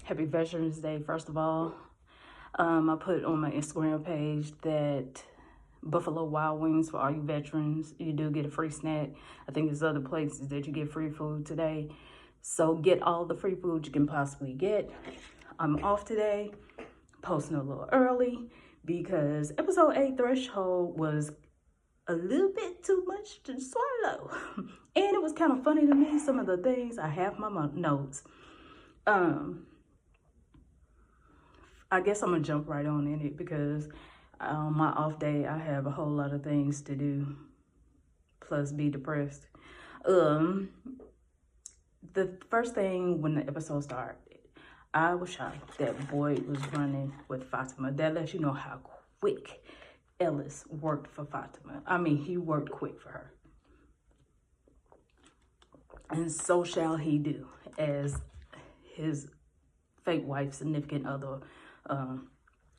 Happy Veterans Day, first of all. I put on my Instagram page that Buffalo Wild Wings, for all you veterans, you do get a free snack. I think there's other places that you get free food today. So get all the free food you can possibly get. I'm off today, posting a little early because episode 8 threshold was a little bit too much to swallow. And it was kind of funny to me, some of the things. I have my notes. I guess I'm gonna jump right on in it because on my off day, I have a whole lot of things to do, plus be depressed. The first thing when the episode started, I was shocked that Boyd was running with Fatima. That lets you know how quick Ellis worked for Fatima. I mean, he worked quick for her. And so shall he do as his fake wife, significant other.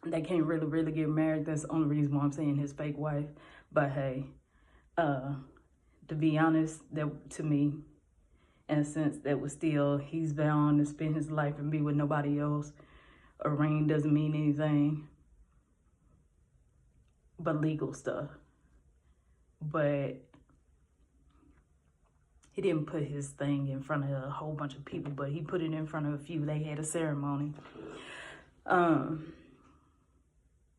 They can't really get married. That's the only reason why I'm saying his fake wife. But hey, to be honest, that to me, in a sense, that was still, he's bound to spend his life and be with nobody else. A ring doesn't mean anything but legal stuff. But he didn't put his thing in front of a whole bunch of people, but he put it in front of a few. They had a ceremony.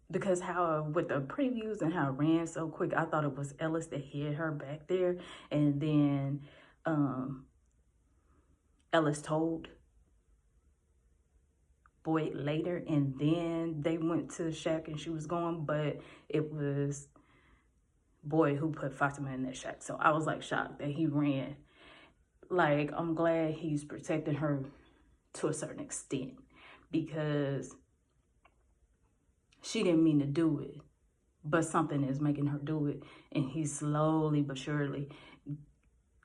Because how, with the previews and how it ran so quick, I thought it was Ellis that hid her back there. And then Ellis told Boyd later, and then they went to the shack and she was gone. But it was Boyd who put Fatima in that shack. So I was like shocked that he ran. Like, I'm glad he's protecting her to a certain extent, because she didn't mean to do it, but something is making her do it. And he's slowly but surely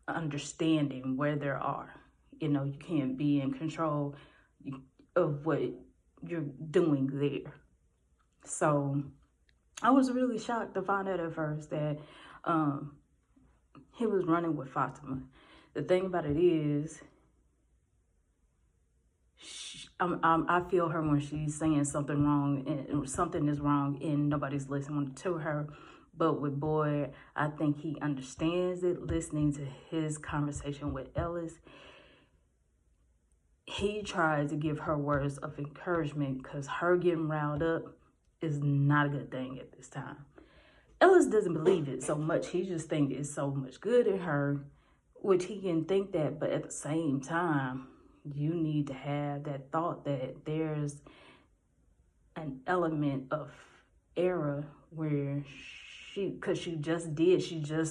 understanding where there are. You know, you can't be in control of what you're doing there. So I was really shocked to find out at first that he was running with Fatima. The thing about it is, I feel her when she's saying something wrong, and something is wrong and nobody's listening to her. But with Boyd, I think he understands it. Listening to his conversation with Ellis, he tried to give her words of encouragement, because her getting riled up is not a good thing at this time. Ellis doesn't believe it so much. He just thinks it's so much good in her, which he can think that, but at the same time, you need to have that thought that there's an element of error where because she just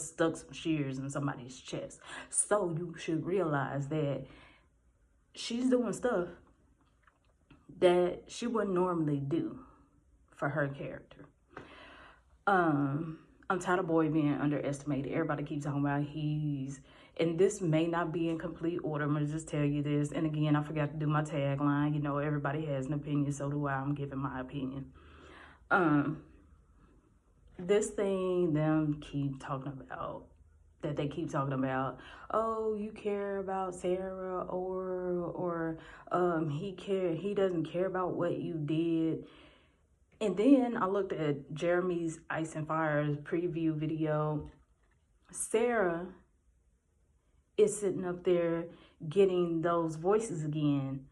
stuck some shears in somebody's chest. So you should realize that she's doing stuff that she wouldn't normally do for her character. I'm tired of Boyd being underestimated. Everybody keeps talking about and this may not be in complete order. I'm going to just tell you this. And again, I forgot to do my tagline. You know, everybody has an opinion, so do I. I'm giving my opinion. This thing them keep talking about, that they keep talking about, oh, you care about Sarah, or he doesn't care about what you did. And then I looked at Jeremy's Ice and Fire's preview video. Sarah is sitting up there getting those voices again.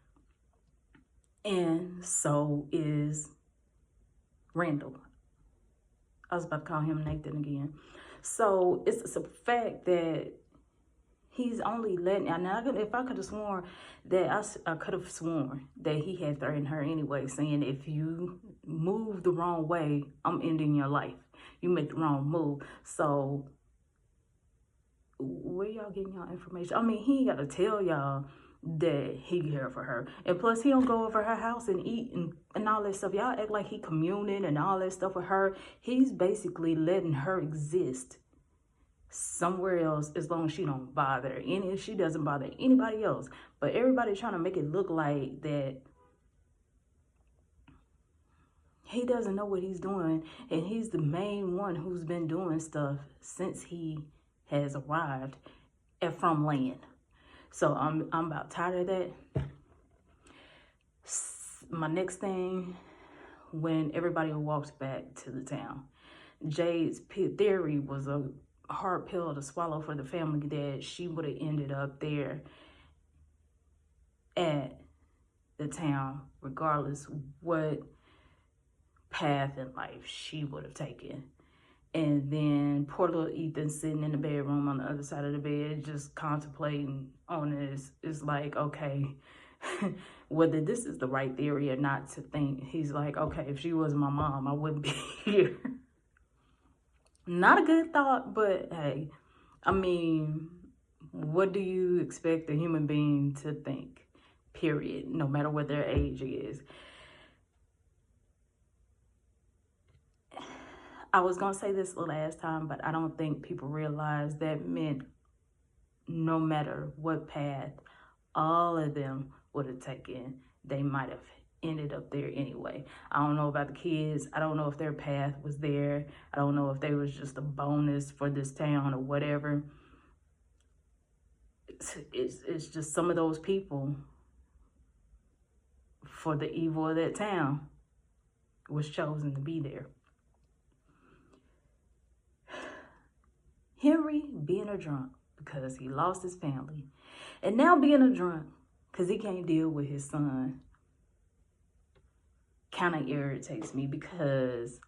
And so is Randall. I was about to call him Nathan again. So it's a fact that he's only letting, if I could have sworn that I could have sworn that he had threatened her anyway, saying, if you move the wrong way, I'm ending your life. You make the wrong move. So where y'all getting y'all information? I mean, he ain't got to tell y'all that he care for her. And plus, he don't go over her house and eat and all that stuff. Y'all act like he communing and all that stuff with her. He's basically letting her exist somewhere else, as long as she don't bother, and if she doesn't bother anybody else. But everybody trying to make it look like that he doesn't know what he's doing, and he's the main one who's been doing stuff since he has arrived from land. So I'm about tired of that. My next thing, when everybody walks back to the town, Jade's theory was a hard pill to swallow for the family, that she would have ended up there at the town regardless what path in life she would have taken. And then poor little Ethan sitting in the bedroom on the other side of the bed just contemplating on this. It's like, okay, whether this is the right theory or not to think. He's like, okay, if she was my mom, I wouldn't be here. Not a good thought, but hey, I mean, what do you expect a human being to think? Period. No matter what their age is. I was going to say this the last time, but I don't think people realize that meant no matter what path all of them would have taken, they might have ended up there anyway. I don't know about the kids. I don't know if their path was there. I don't know if they was just a bonus for this town or whatever. It's just some of those people, for the evil of that town, was chosen to be there. Henry being a drunk because he lost his family, and now being a drunk because he can't deal with his son, kind of irritates me, because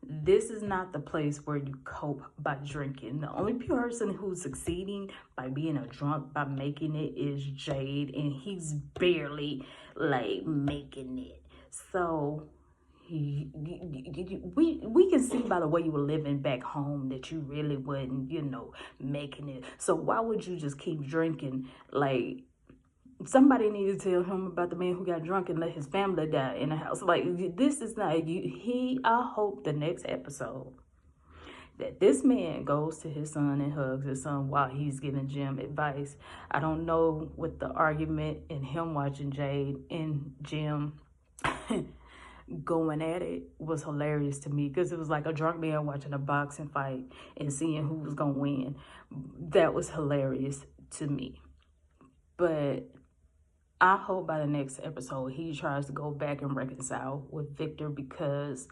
this is not the place where you cope by drinking. The only person who's succeeding by being a drunk, by making it, is Jade, and he's barely like making it. So we can see by the way you were living back home that you really wasn't, making it. So why would you just keep drinking? Like, somebody needed to tell him about the man who got drunk and let his family die in the house. Like, this is not I hope the next episode that this man goes to his son and hugs his son while he's giving Jim advice. I don't know what the argument in him watching Jade and Jim going at it was hilarious to me, because it was like a drunk man watching a boxing fight and seeing who was gonna win. That was hilarious to me. But I hope by the next episode he tries to go back and reconcile with Victor, because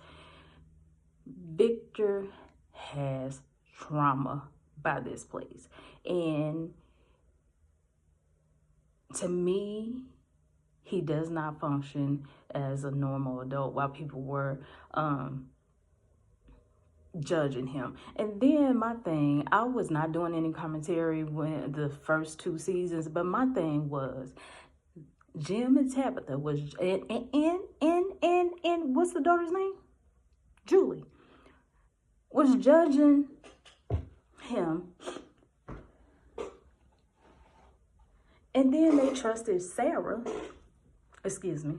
Victor has trauma by this place. And to me, he does not function as a normal adult while people were judging him. And then my thing, I was not doing any commentary when the first 2 seasons, but my thing was Jim and Tabitha was and what's the daughter's name? Julie was judging him. And then they trusted Sarah. Excuse me.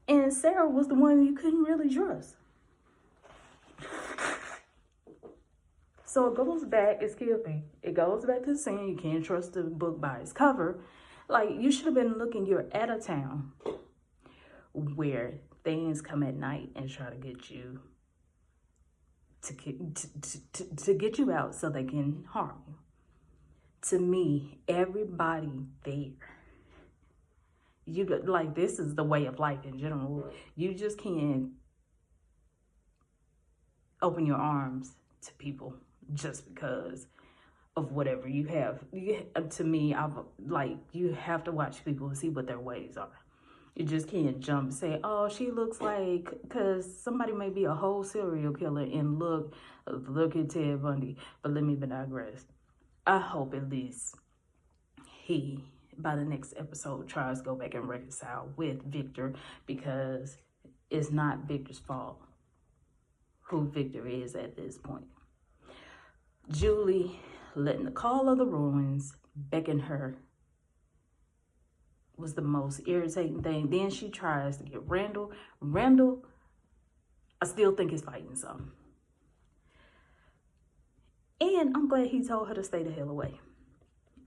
And Sarah was the one you couldn't really trust. So it goes back, it goes back to saying you can't trust the book by its cover. Like, you should have been looking, you're at a town where things come at night and try to get you to get you out so they can harm you. To me, everybody there, this is the way of life in general. You just can't open your arms to people just because of whatever you have. To me, you have to watch people and see what their ways are. You just can't jump and say, oh, she looks like, because somebody may be a whole serial killer and look at Ted Bundy. But let me digress. I hope at least he, by the next episode, tries to go back and reconcile with Victor, because it's not Victor's fault who Victor is at this point. Julie letting the call of the ruins beckon her was the most irritating thing. Then she tries to get Randall. Randall, I still think is fighting something. And I'm glad he told her to stay the hell away.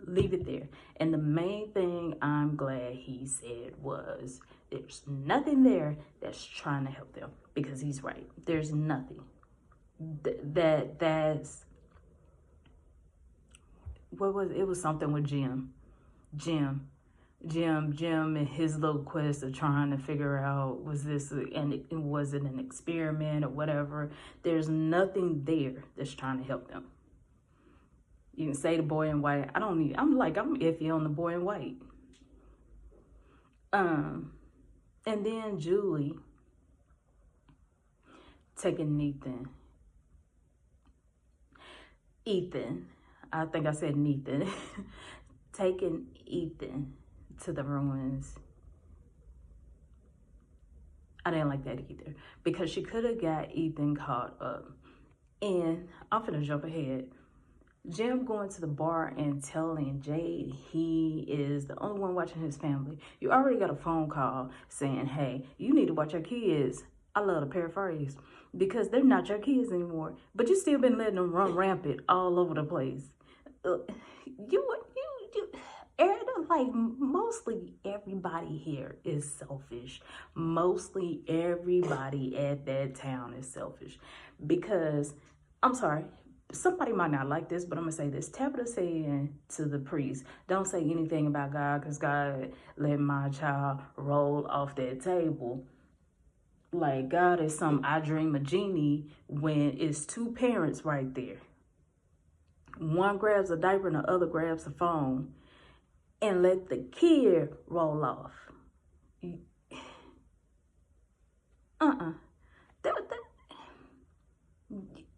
Leave it there. And the main thing I'm glad he said was, there's nothing there that's trying to help them, because he's right. There's nothing. That's what was it? Was something with Jim. Jim and his little quest of trying to figure out, was it an experiment or whatever. There's nothing there that's trying to help them. You can say the boy in white. I'm iffy on the boy in white. And then Julie taking Ethan, I think I said Nathan, taking Ethan to the ruins. I didn't like that either, because she could have got Ethan caught up. And I'm finna jump ahead. Jim going to the bar and telling Jade he is the only one watching his family. You already got a phone call saying, hey, you need to watch your kids. I love to paraphrase, because they're not your kids anymore, but you still been letting them run rampant all over the place. Like, mostly everybody here is selfish. Mostly everybody at that town is selfish, because, I'm sorry, somebody might not like this, but I'm gonna say this. Tabitha saying to the priest, don't say anything about God, because God let my child roll off that table. Like, God is some I dream a genie, when it's two parents right there. One grabs a diaper and the other grabs a phone, and let the kid roll off.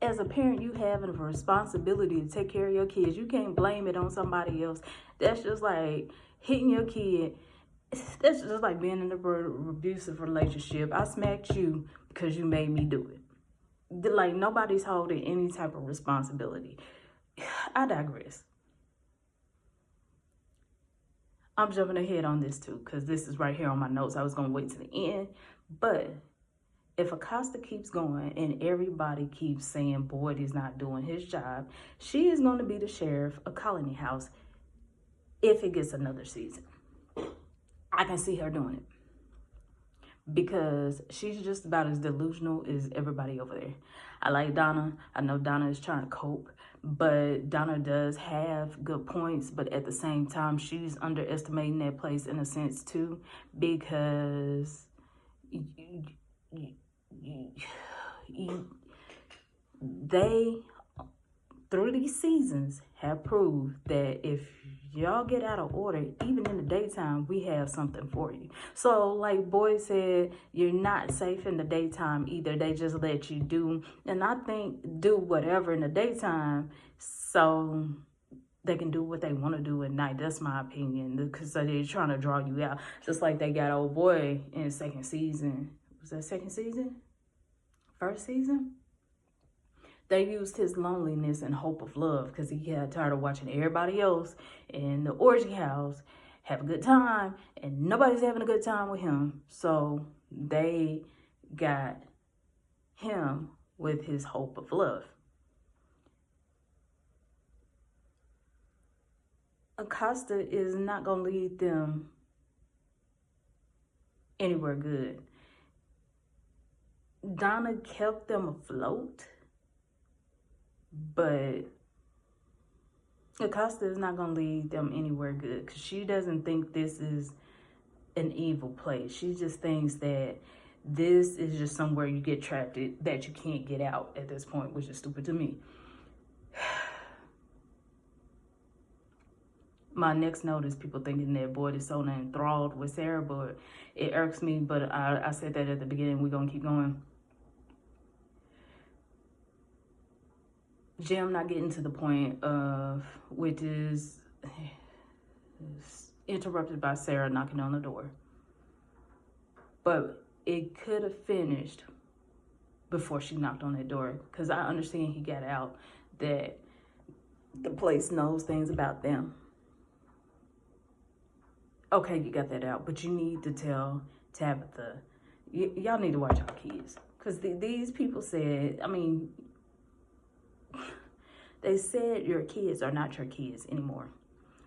As a parent, you have a responsibility to take care of your kids. You can't blame it on somebody else. That's just like hitting your kid. That's just like being in an abusive relationship. I smacked you because you made me do it. Like, nobody's holding any type of responsibility. I digress. I'm jumping ahead on this too, because this is right here on my notes. I was going to wait to the end. But if Acosta keeps going and everybody keeps saying Boyd is not doing his job, she is going to be the sheriff of Colony House if it gets another season. I can see her doing it, because she's just about as delusional as everybody over there. I like Donna. I know Donna is trying to cope, but Donna does have good points, but at the same time, she's underestimating that place in a sense too, because they, through these seasons, have proved that if y'all get out of order, even in the daytime, we have something for you. So like Boyd said, you're not safe in the daytime either. They just let you do, and I think do whatever in the daytime so they can do what they want to do at night. That's my opinion, because they're trying to draw you out. Just like they got old boy in the second season. Was that second season? First season? They used his loneliness and hope of love, because he got tired of watching everybody else in the orgy house have a good time, and nobody's having a good time with him. So they got him with his hope of love. Acosta is not going to lead them anywhere good. Donna kept them afloat, but Acosta is not going to lead them anywhere good, because she doesn't think this is an evil place. She just thinks that this is just somewhere you get trapped that you can't get out at this point, which is stupid to me. My next note is people thinking that Boyd is so enthralled with Sarah, but it irks me. But I said that at the beginning. We're going to keep going. Jim not getting to the point of, which is interrupted by Sarah knocking on the door. But it could have finished before she knocked on that door, because I understand he got out that the place knows things about them. Okay, you got that out, but you need to tell Tabitha, y'all need to watch our kids. Because these people said, I mean, they said your kids are not your kids anymore.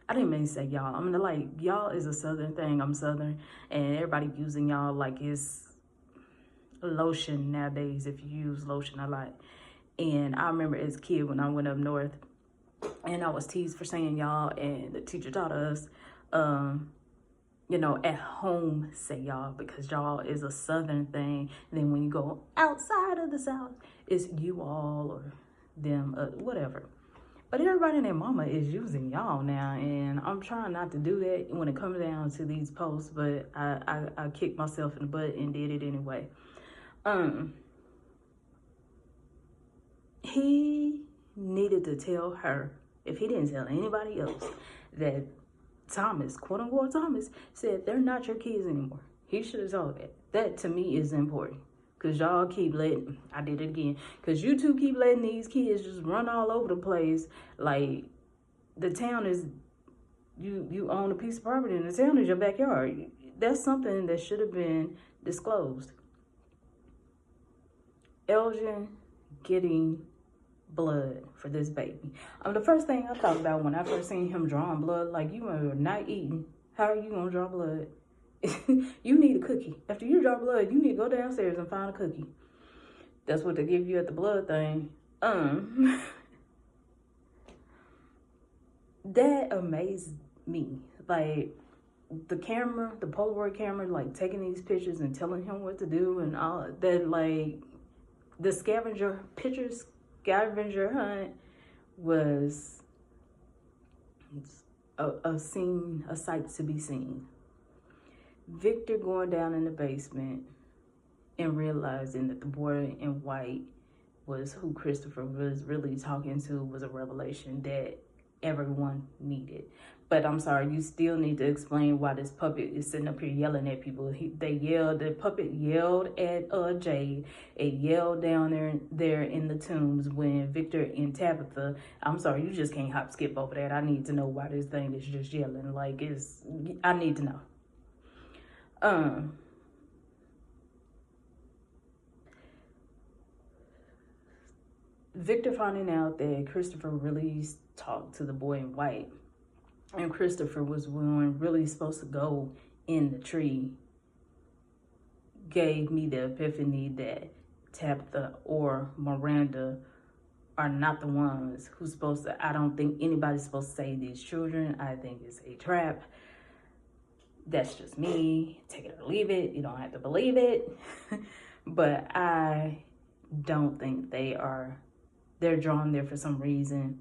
I didn't mean to say y'all. I mean, like, y'all is a Southern thing. I'm Southern, and everybody using y'all like it's lotion nowadays. If you use lotion a lot. And I remember as a kid when I went up north, and I was teased for saying y'all, and the teacher taught us, at home, say y'all, because y'all is a Southern thing. And then when you go outside of the South, it's you all or them, whatever. But everybody and their mama is using y'all now, and I'm trying not to do that when it comes down to these posts, but I kicked myself in the butt and did it anyway. He needed to tell her, if he didn't tell anybody else, that Thomas, quote unquote Thomas, said they're not your kids anymore. He should have told that. That to me is important. Because y'all keep letting, I did it again, because you two keep letting these kids just run all over the place. Like, the town is, you own a piece of property and the town is your backyard. That's something that should have been disclosed. Elgin getting blood for this baby. The first thing I thought about when I first seen him drawing blood, like, you are not eating. How are you gonna draw blood? You need a cookie. After you draw blood, you need to go downstairs and find a cookie. That's what they give you at the blood thing. That amazed me. Like, the camera, the Polaroid camera, like, taking these pictures and telling him what to do and all that. Like, the scavenger hunt was a scene, a sight to be seen. Victor going down in the basement and realizing that the boy in white was who Christopher was really talking to was a revelation that everyone needed. But I'm sorry, you still need to explain why this puppet is sitting up here yelling at people. The puppet yelled at Jade. It yelled down there in the tombs when Victor and Tabitha, I'm sorry, you just can't hop skip over that. I need to know why this thing is just yelling. Like, I need to know. Victor finding out that Christopher really talked to the boy in white, and Christopher was one really supposed to go in the tree, gave me the epiphany that Tabitha or Miranda are not the ones who's supposed to, I don't think anybody's supposed to save these children. I think it's a trap. That's just me. Take it or leave it. You don't have to believe it. But I don't think they're drawn there for some reason.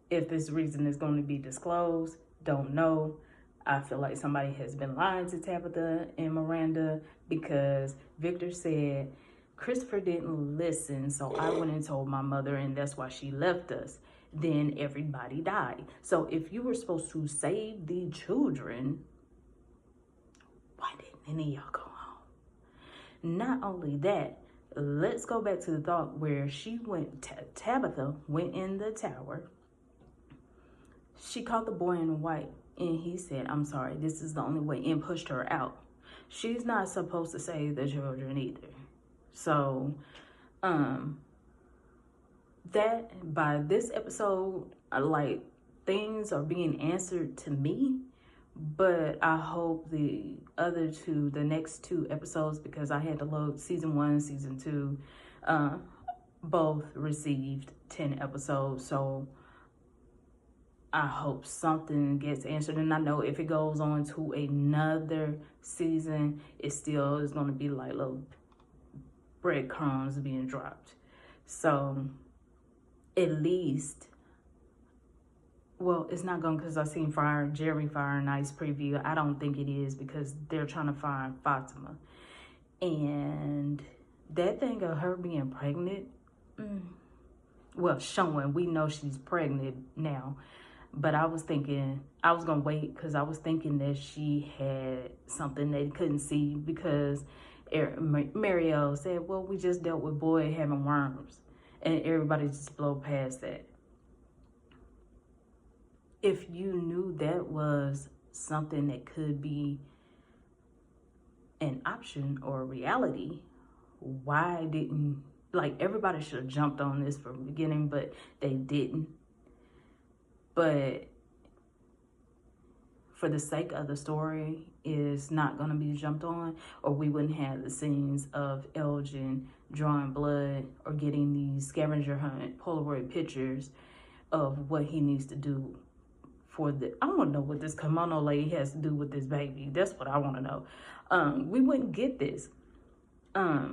If this reason is going to be disclosed, don't know. I feel like somebody has been lying to Tabitha and Miranda, because Victor said Christopher didn't listen, so I went and told my mother, and that's why she left us. Then everybody died. So if you were supposed to save the children, why didn't any of y'all go home? Not only that, let's go back to the thought where Tabitha went in the tower. She caught the boy in white and he said, I'm sorry, this is the only way, and pushed her out. She's not supposed to save the children either. So, that by this episode, like, things are being answered to me, but I hope the next two episodes, because I had to load season 1, season 2, both received 10 episodes. So I hope something gets answered. And I know if it goes on to another season, it still is going to be like little breadcrumbs being dropped. So at least, well, it's not going, because I seen Jerry Fire Nice preview. I don't think it is, because they're trying to find Fatima. And that thing of her being pregnant, well, showing, we know she's pregnant now. But I was thinking, I was going to wait, because I was thinking that she had something they couldn't see, because Mariel said, well, we just dealt with boy having worms. And everybody just blow past that. If you knew that was something that could be an option or a reality, why didn't, like, everybody should have jumped on this from the beginning, but they didn't. But for the sake of the story, is not going to be jumped on, or we wouldn't have the scenes of Elgin drawing blood or getting these scavenger hunt Polaroid pictures of what he needs to do for the, I want to know what this kimono lady has to do with this baby. That's what I want to know. We wouldn't get this. I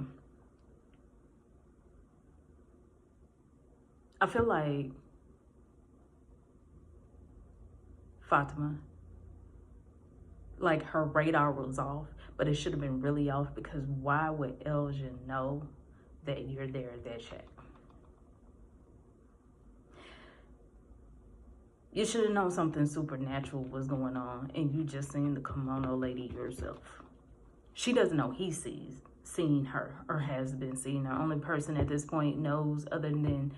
feel like Fatima, like her radar was off, but it should have been really off, because why would Elgin know that you're there at that shack? You should have known something supernatural was going on, and you just seen the kimono lady yourself. She doesn't know he's seen her or has been seeing her. Only person at this point knows, other than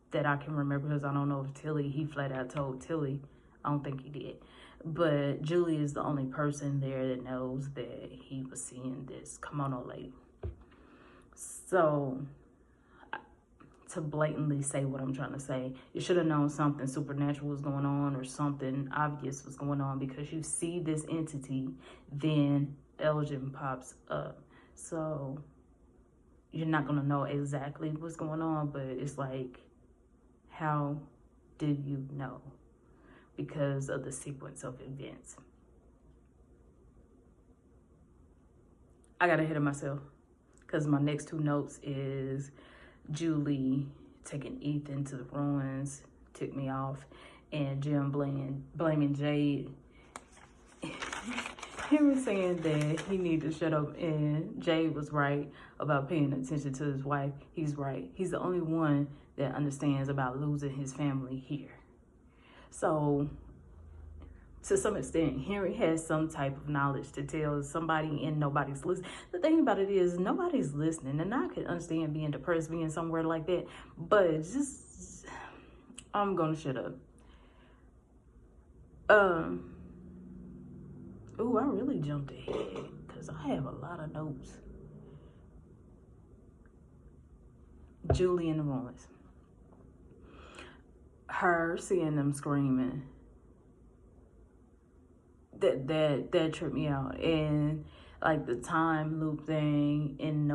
that I can remember, because I don't know if Tilly, he flat out told Tilly. I don't think he did. But Julie is the only person there that knows that he was seeing this kimono lady. So, to blatantly say what I'm trying to say, you should have known something supernatural was going on, or something obvious was going on, because you see this entity, then Elgin pops up. So, you're not going to know exactly what's going on, but it's like, how did you know? Because of the sequence of events. I got ahead of myself, because my next two notes is Julie taking Ethan to the ruins ticked me off, and Jim blaming Jade. Him saying that he needed to shut up, and Jade was right about paying attention to his wife. He's right. He's the only one that understands about losing his family here. So, to some extent, Henry has some type of knowledge to tell somebody, and nobody's listening. The thing about it is, nobody's listening, and I could understand being depressed, being somewhere like that, but just, I'm gonna shut up. Ooh, I really jumped ahead, because I have a lot of notes. Julie in the ruins. Her seeing them screaming, that tripped me out. And like the time loop thing, and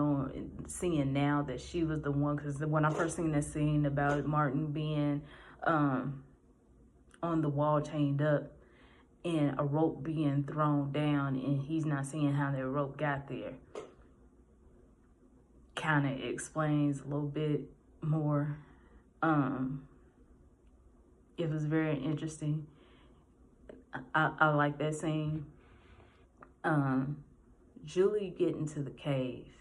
seeing now that she was the one, because when I first seen that scene about Martin being on the wall chained up, and a rope being thrown down, and he's not seeing how that rope got there, kind of explains a little bit more. It was very interesting. I like that scene. Julie getting to the cave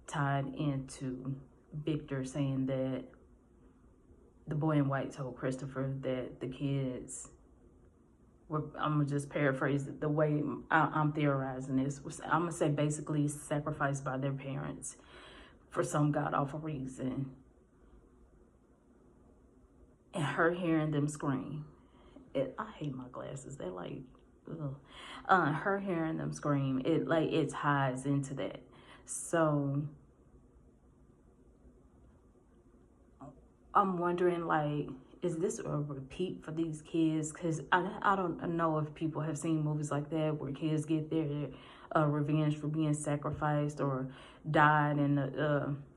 tied into Victor saying that the boy in white told Christopher that the kids were, I'm gonna just paraphrase it the way I'm theorizing this, I'm gonna say basically sacrificed by their parents for some god-awful reason. And her hearing them scream. I hate my glasses. They're like, ugh. Her hearing them scream, it ties into that. So I'm wondering, like, is this a repeat for these kids? Because I don't know if people have seen movies like that where kids get their revenge for being sacrificed or died. And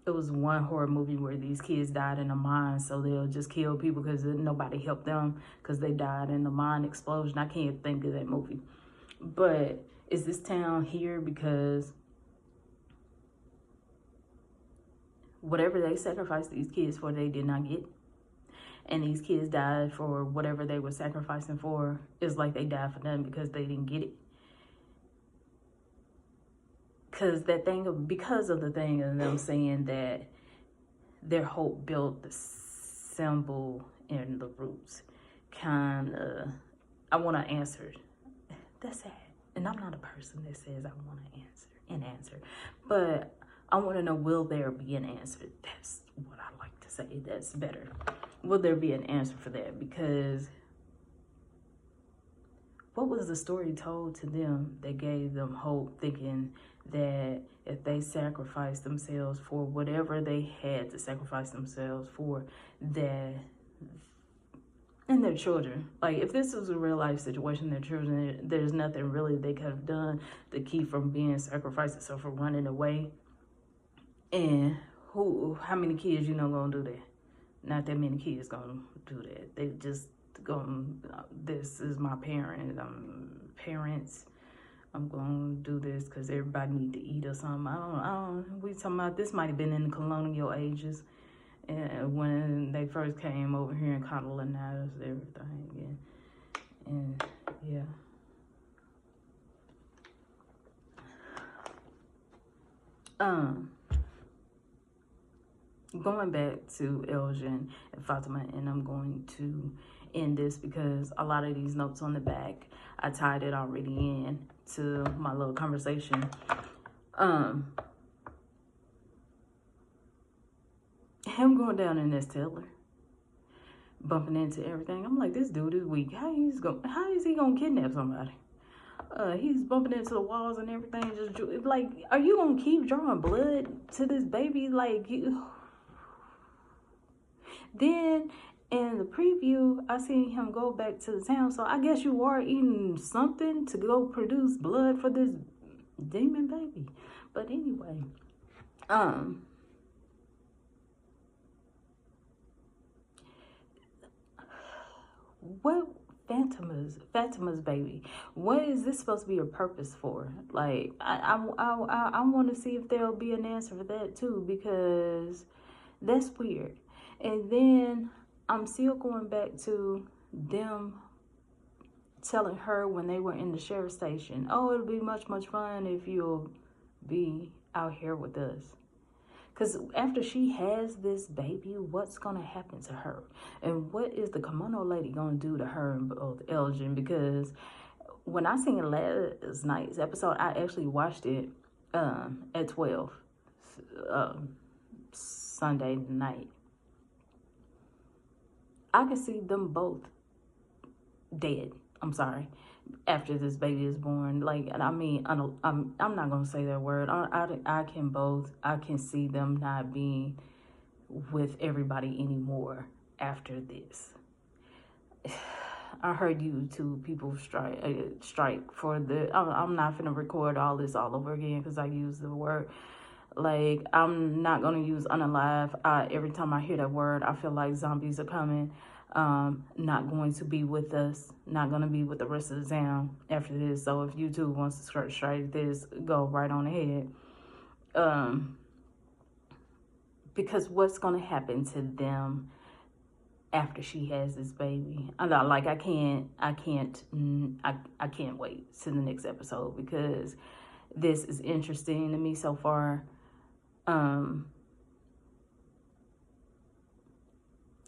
it was one horror movie where these kids died in a mine, so they'll just kill people because nobody helped them because they died in the mine explosion. I can't think of that movie. But is this town here because whatever they sacrificed these kids for, they did not get? And these kids died for whatever they were sacrificing for. It's like they died for nothing because they didn't get it. Because of the thing of them saying that their hope built the symbol in the roots. I want to answer. That's sad. And I'm not a person that says I want to answer. But I want to know, will there be an answer? That's what I like to say. That's better. Will there be an answer for that? Because what was the story told to them that gave them hope, thinking that if they sacrificed themselves for whatever they had to sacrifice themselves for, that, and their children, like if this was a real life situation, their children, there's nothing really they could have done to keep from being sacrificed, except for running away. And how many kids gonna do that? Not that many kids gonna do that. They just gonna, this is my parents. I'm gonna do this because everybody need to eat or something. We talking about, this might have been in the colonial ages, and when they first came over here and colonized everything, and yeah. Going back to Elgin and Fatima, and I'm going to end this because a lot of these notes on the back, I tied it already in to my little conversation. Him going down in this Taylor, bumping into everything. I'm like, this dude is weak. How is he gonna kidnap somebody? He's bumping into the walls and everything. Just like, are you gonna keep drawing blood to this baby? Like, you. Then in the preview, I seen him go back to the town. So I guess you are eating something to go produce blood for this demon baby. But anyway, what Fatima's baby? What is this supposed to be a purpose for? Like, I want to see if there'll be an answer for that too, because that's weird. And then I'm still going back to them telling her when they were in the sheriff's station, oh, it'll be much fun if you'll be out here with us. Because after she has this baby, what's going to happen to her? And what is the kimono lady going to do to her and both Elgin? Because when I seen last night's episode, I actually watched it at 12, Sunday night. I could see them both dead. I'm sorry. After this baby is born, like, I mean, I'm not gonna say that word. I can see them not being with everybody anymore after this. I heard YouTube people strike for the. I'm not gonna record all this all over again because I use the word. Like, I'm not going to use unalive. Every time I hear that word, I feel like zombies are coming. Not going to be with us. Not going to be with the rest of the town after this. So if YouTube wants to strike this, go right on ahead. Because what's going to happen to them after she has this baby? I can't wait to the next episode because this is interesting to me so far.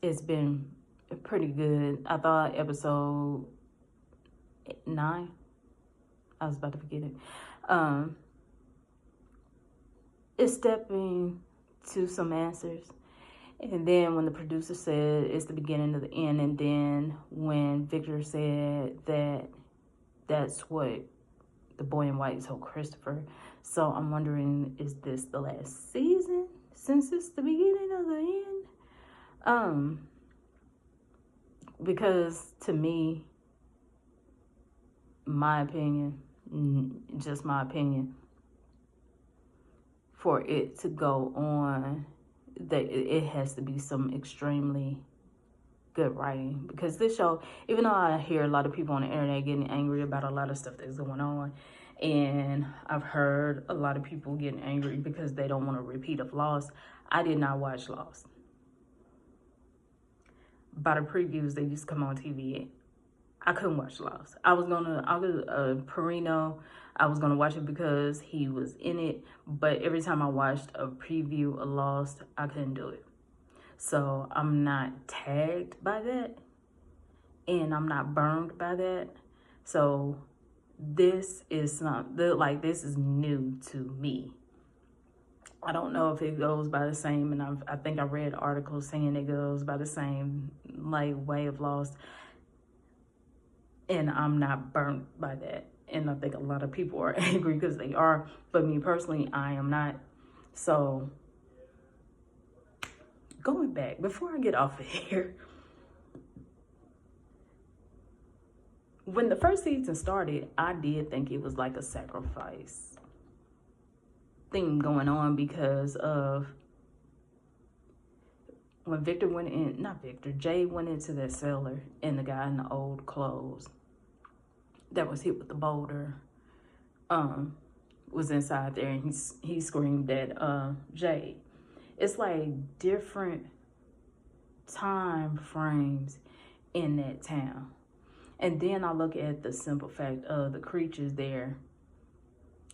It's been pretty good. I thought episode 9, I was about to forget it, is stepping to some answers. And then when the producer said it's the beginning of the end, and then when Victor said that that's what the boy in white told Christopher. So I'm wondering, is this the last season since it's the beginning of the end? Because to me, my opinion, just my opinion, for it to go on, that it has to be some extremely good writing. Because this show, even though I hear a lot of people on the internet getting angry about a lot of stuff that's going on, and I've heard a lot of people getting angry because they don't want a repeat of Lost, I did not watch Lost. By the previews that used to come on TV, I couldn't watch Lost. Perino, I was gonna watch it because he was in it, but every time I watched a preview of Lost, I couldn't do it. So I'm not tagged by that, and I'm not burned by that. So this is this is new to me. I don't know if it goes by the same, and I think I read articles saying it goes by the same way of Lost, and I'm not burnt by that. And I think a lot of people are angry because they are, but me personally, I am not. So going back, before I get off of here, when the first season started, I did think it was like a sacrifice thing going on because of when Victor went in, not Victor, Jay went into that cellar and the guy in the old clothes that was hit with the boulder was inside there, and he screamed at Jay. It's like different time frames in that town. And then I look at the simple fact of the creatures there.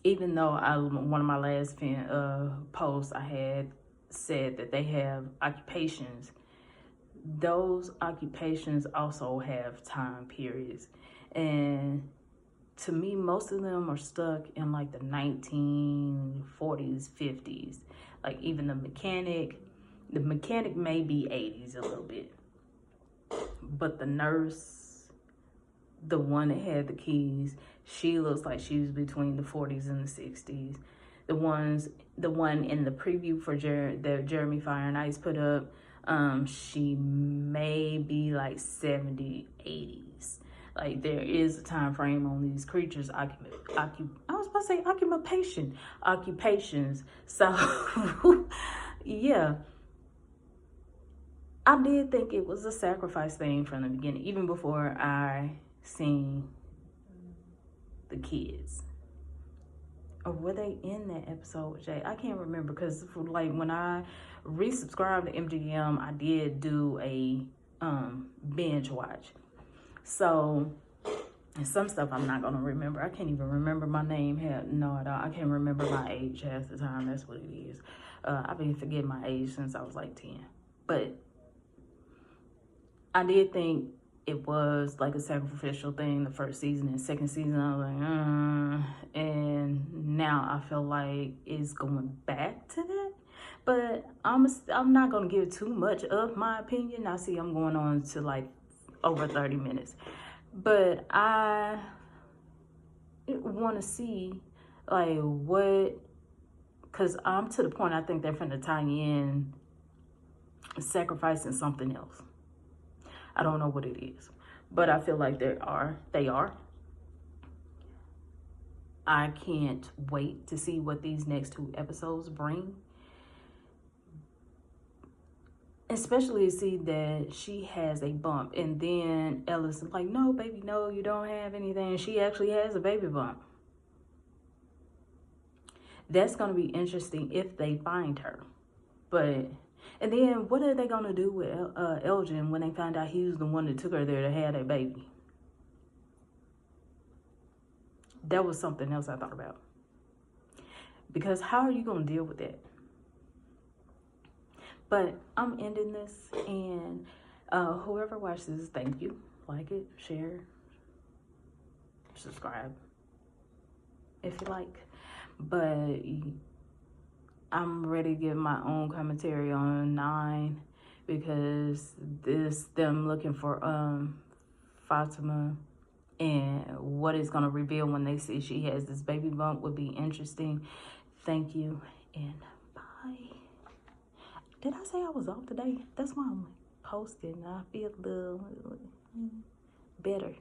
Even though one of my last posts I had said that they have occupations, those occupations also have time periods. And to me, most of them are stuck in like the 1940s, 50s. Like even the mechanic may be 80s a little bit. But the nurse, the one that had the keys, she looks like she was between the 40s and the 60s. The one in the preview for that Jeremy Fire and Ice put up, she may be like 70s, 80s. Like there is a time frame on these creatures' occupations. So yeah, I did think it was a sacrifice thing from the beginning, even before I seen the kids. Or were they in that episode with Jay? I can't remember, because like when I resubscribed to MGM, I did do a binge watch. So, and some stuff I'm not gonna remember. I can't even remember my name. I can't remember my age half the time. That's what it is. I've been forgetting my age since I was like 10. But I did think it was like a sacrificial thing the first season. And second season, I was like, and now I feel like it's going back to that. But I'm not gonna give too much of my opinion. I see I'm going on to like over 30 minutes. But I want to see like what, because I'm to the point I think they're finna tie in sacrificing something else. I don't know what it is, but I feel like they are. I can't wait to see what these next 2 episodes bring. Especially to see that she has a bump, and then Ellis is like, no, baby, no, you don't have anything. She actually has a baby bump. That's going to be interesting if they find her. But, and then what are they going to do with Elgin when they find out he was the one that took her there to have that baby? That was something else I thought about. Because how are you going to deal with that? But I'm ending this, and whoever watches this, thank you. Like it, share, subscribe if you like. But I'm ready to give my own commentary on 9, because them looking for Fatima and what it's gonna reveal when they see she has this baby bump would be interesting. Thank you, and bye. Did I say I was off today? That's why I'm posting. I feel a little better.